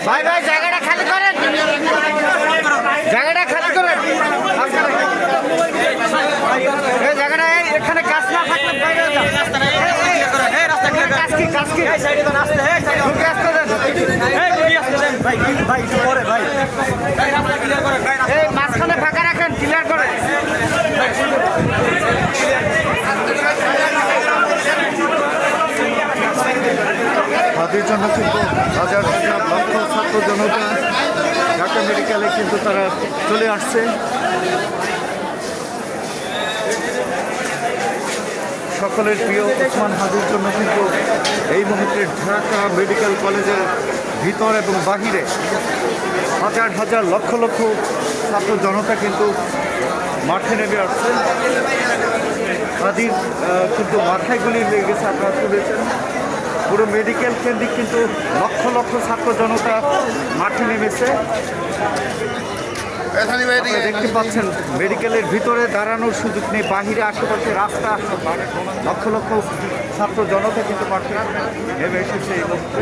ভাই ভাই জায়গাটা খালি করেন, জায়গাটা খালি করেন, এই জায়গাটা এখানে গাছ না থাকলে বাইরে মাঝখানে ফাঁকা রাখেন, ক্লিয়ার করে। তাদের জন্য কিন্তু হাজার হাজার লক্ষ ছাত্র জনতা ঢাকা মেডিকেলে কিন্তু তারা চলে আসছে। সকলের প্রিয় ওসমান হাদির জন্য কিন্তু এই মুহূর্তে ঢাকা মেডিকেল কলেজের ভিতর এবং বাহিরে হাজার হাজার লক্ষ লক্ষ ছাত্র জনতা কিন্তু মাঠে নেমে আসছে। হাদির কিন্তু মাথায় গুলি লেগে গেছে, আপনারা তুলেছেন। পুরো মেডিকেল কেন্দ্রিক কিন্তু লক্ষ লক্ষ ছাত্র জনতা মাঠে নেমেছে। দেখতে পাচ্ছেন মেডিকেলের ভিতরে দাঁড়ানোর সুযোগ নেই, বাহিরে আশেপাশে রাস্তা লক্ষ লক্ষ ছাত্র জনতা কিন্তু মাঠে নেমে এসেছে এই মুহূর্তে।